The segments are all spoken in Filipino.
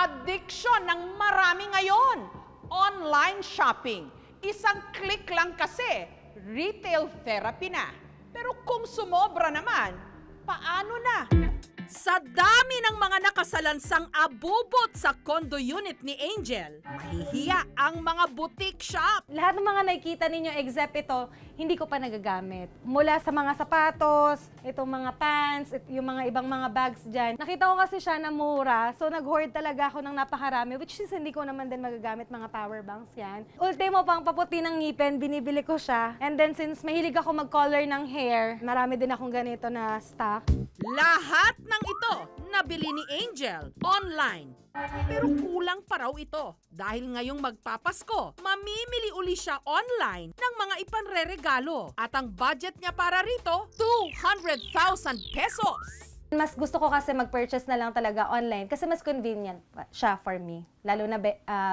addiction ng marami ngayon. Online shopping. Isang click lang kasi, retail therapy na. Pero kung sumobra naman, paano na? Sa dami ng mga nakasalansang abubot sa condo unit ni Angel, mahihiya ang mga boutique shop. Lahat ng mga nakikita ninyo except ito, hindi ko pa nagagamit. Mula sa mga sapatos, itong mga pants, yung mga ibang mga bags dyan. Nakita ko kasi siya na mura, so nag-hoard talaga ako ng napakarami, which is hindi ko naman din magagamit mga power banks yan. Ultimo pang paputi ng ngipin, binibili ko siya. And then since mahilig ako mag-color ng hair, marami din akong ganito na stock. Lahat ng ito nabili ni Angel online. Pero kulang pa raw ito dahil ngayong magpapasko, mamimili uli siya online ng mga ipanreregalo at ang budget niya para rito, 200,000 pesos. Mas gusto ko kasi mag-purchase na lang talaga online kasi mas convenient siya for me. Lalo na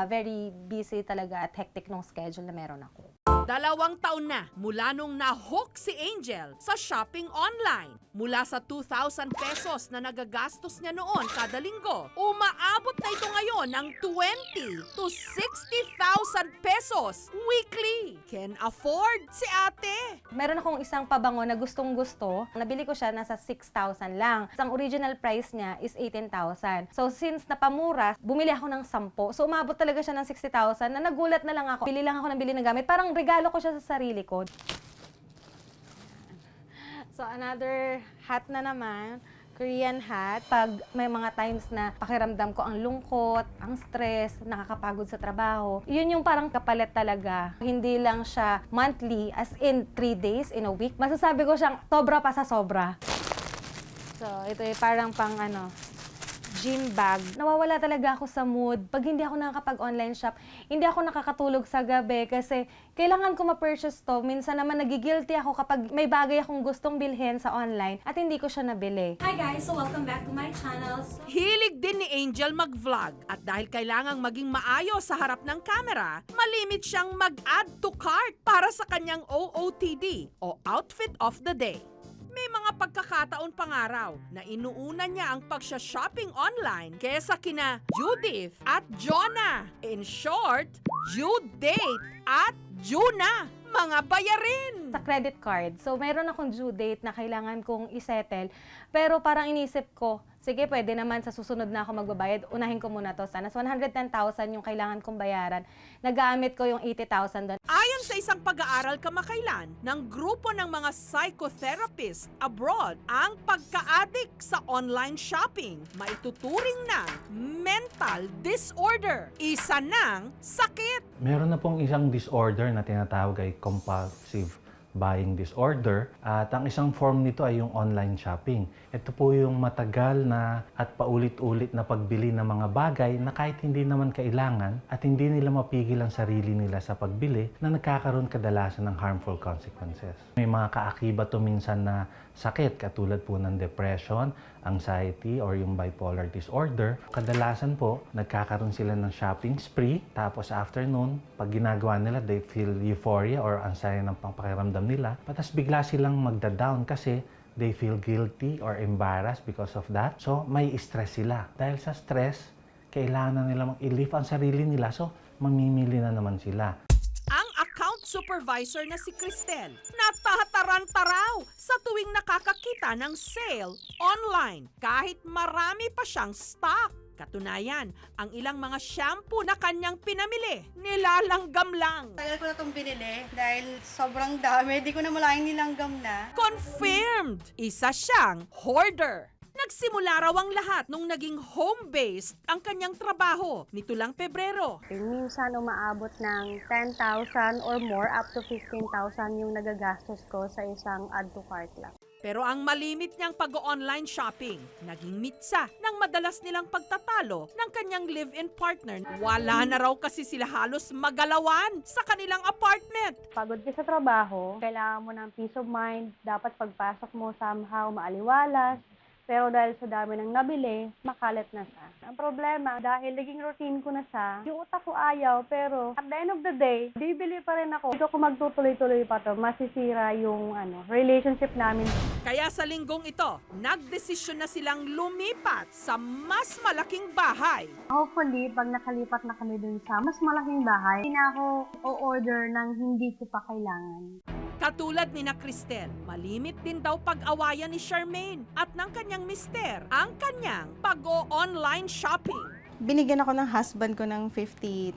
very busy talaga at hectic nung schedule na meron ako. 2 taon na mula nung na-hook si Angel sa shopping online. Mula sa 2,000 pesos na nagagastos niya noon kada linggo, umaabot na ito ngayon ng 20 to 60,000 pesos weekly. Can afford si ate. Meron akong isang pabango na gustong-gusto. Nabili ko siya nasa 6,000 lang. Ang original price niya is 18,000. So since napamura, bumili ako ng 10. So umabot talaga siya ng 60,000 na nagulat na lang ako. Bili lang ako ng bili ng gamit. Parang regalo ko siya sa sarili ko. So another hat na naman. Korean hat. Pag may mga times na pakiramdam ko ang lungkot, ang stress, nakakapagod sa trabaho, yun yung parang kapalit talaga. Hindi lang siya monthly, as in 3 days in a week. Masasabi ko siyang sobra pa sa sobra. So, ito yung parang pang gym bag. Nawawala talaga ako sa mood. Pag hindi ako nakakapag-online shop, hindi ako nakakatulog sa gabi kasi kailangan ko ma-purchase to. Minsan naman nagigilty ako kapag may bagay akong gustong bilhin sa online at hindi ko siya nabili. Hi guys! So welcome back to my channel. Hilig din ni Angel mag-vlog at dahil kailangang maging maayos sa harap ng camera, malimit siyang mag-add to cart para sa kanyang OOTD o Outfit of the Day. May mga pagkakataon pangaraw na inuuna niya ang pagsha-shopping online kesa kina Judith at Jonah. In short, Judate at Juna, mga bayarin. Sa credit card. So, meron akong due date na kailangan kong isettle. Pero parang inisip ko, sige, pwede naman sa susunod na ako magbabayad. Unahin ko muna to. Sana 110,000 yung kailangan kong bayaran. Nagamit ko yung 80,000 doon. Ayon sa isang pag-aaral kamakailan ng grupo ng mga psychotherapist abroad, ang pagka-addict sa online shopping maituturing ng mental disorder. Isa ng sakit. Meron na pong isang disorder na tinatawag ay compulsive buying disorder at ang isang form nito ay yung online shopping. Ito po yung matagal na at paulit-ulit na pagbili ng mga bagay na kahit hindi naman kailangan at hindi nila mapigil ang sarili nila sa pagbili na nagkakaroon kadalasan ng harmful consequences. May mga kaakibat to minsan na sakit katulad po ng depression, anxiety or yung bipolar disorder. Kadalasan po nagkakaroon sila ng shopping spree tapos afternoon pag ginagawa nila they feel euphoria or ang saya ng pakiramdam nila. Patas bigla silang magda-down kasi they feel guilty or embarrassed because of that. So, may stress sila. Dahil sa stress, kailangan na nila mag-relieve ang sarili nila. So, mamimili na naman sila. Ang account supervisor na si Cristel, natataranta raw sa tuwing nakakakita ng sale online kahit marami pa siyang stock. Katunayan, ang ilang mga shampoo na kanyang pinamili, nilalanggam lang. Tagal ko na itong binili dahil sobrang dami. Di ko na malayang nilanggam na. Confirmed! Isa siyang hoarder. Nagsimula raw ang lahat nung naging home-based ang kanyang trabaho nito lang Pebrero. Minsan umaabot ng 10,000 or more, up to 15,000 yung nagagastos ko sa isang add to cart lang. Pero ang malimit niyang pag-online shopping, naging mitsa ng madalas nilang pagtatalo ng kanyang live-in partner. Wala na raw kasi sila halos magalawan sa kanilang apartment. Pagod ka sa trabaho, kailangan mo ng peace of mind. Dapat pagpasok mo somehow maaliwalas, Pero dahil sa dami ng nabili, makalat na siya. Ang problema, dahil naging routine ko na siya, yung utak ko ayaw, pero at the end of the day, bibili pa rin ako. Ito kung magtutuloy-tuloy pa to, masisira yung relationship namin. Kaya sa linggong ito, nagdesisyon na silang lumipat sa mas malaking bahay. Hopefully, pag nakalipat na kami dun sa mas malaking bahay, hindi na ako o-order ng hindi ko pa kailangan. Katulad ni na Cristel, malimit din daw pag-awayan ni Charmaine at ng kanyang mister ang kanyang pag-o-online shopping. Binigyan ako ng husband ko ng 50,000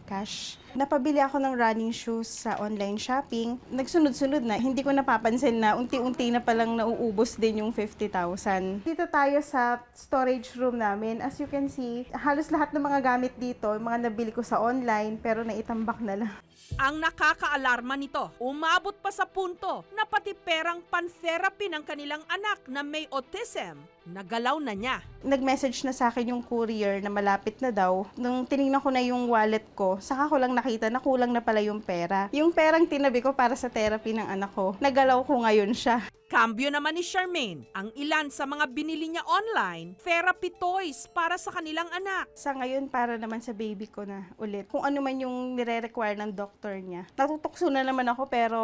cash. Napabili ako ng running shoes sa online shopping. Nagsunod-sunod na. Hindi ko napapansin na unti-unti na palang nauubos din yung 50,000. Dito tayo sa storage room namin. As you can see, halos lahat ng mga gamit dito, mga nabili ko sa online, pero naitambak na lang. Ang nakakaalarma nito, umabot pa sa punto na pati perang pan-therapy ng kanilang anak na may autism, nagalaw na niya. Nag-message na sa akin yung courier na malapit na daw. Nung tinignan ko na yung wallet ko, saka ko lang nakita na kulang na pala yung pera. Yung perang tinabi ko para sa therapy ng anak ko, nagalaw ko ngayon siya. Kambyo naman ni Charmaine, ang ilan sa mga binili niya online, therapy toys para sa kanilang anak. Sa ngayon, para naman sa baby ko na ulit. Kung ano man yung nire-require ng doktor niya. Natutukso na naman ako pero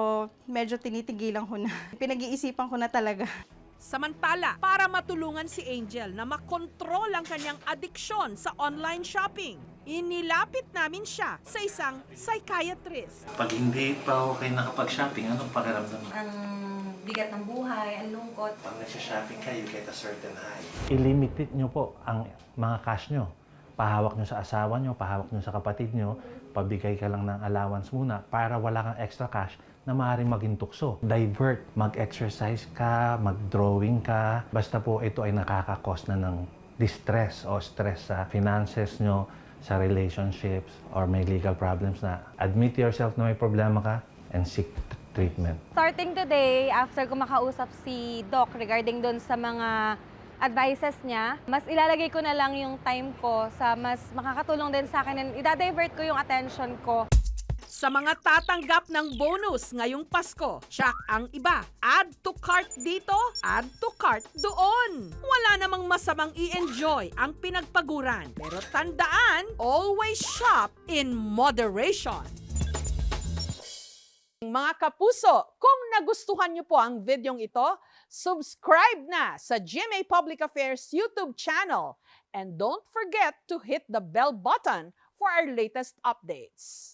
medyo tinitigilan ko na. Pinag-iisipan ko na talaga. Samantala, para matulungan si Angel na makontrol ang kanyang adiksyon sa online shopping, inilapit namin siya sa isang psychiatrist. Pag hindi pa ako kayo nakapag-shopping, anong pakiramdam mo? Ang bigat ng buhay, ang lungkot. Pag nagsha-shopping ka, you get a certain high. I-limited nyo po ang mga cash nyo. Pahawak nyo sa asawa nyo, pahawak nyo sa kapatid nyo, pabigay ka lang ng allowance muna para wala kang extra cash na maaaring maging tukso. Divert, mag-exercise ka, mag-drawing ka. Basta po ito ay nakaka-cause na ng distress o stress sa finances nyo, sa relationships, or may legal problems na admit yourself na may problema ka and seek treatment. Starting today, after ko makausap si Doc regarding doon sa mga advices niya, mas ilalagay ko na lang yung time ko sa mas makakatulong din sa akin and idadivert ko yung attention ko. Sa mga tatanggap ng bonus ngayong Pasko, tsak ang iba. Add to cart dito, add to cart doon. Wala namang masamang i-enjoy ang pinagpaguran. Pero tandaan, always shop in moderation. Mga kapuso, kung nagustuhan niyo po ang videong ito, subscribe na sa GMA Public Affairs YouTube channel. And don't forget to hit the bell button for our latest updates.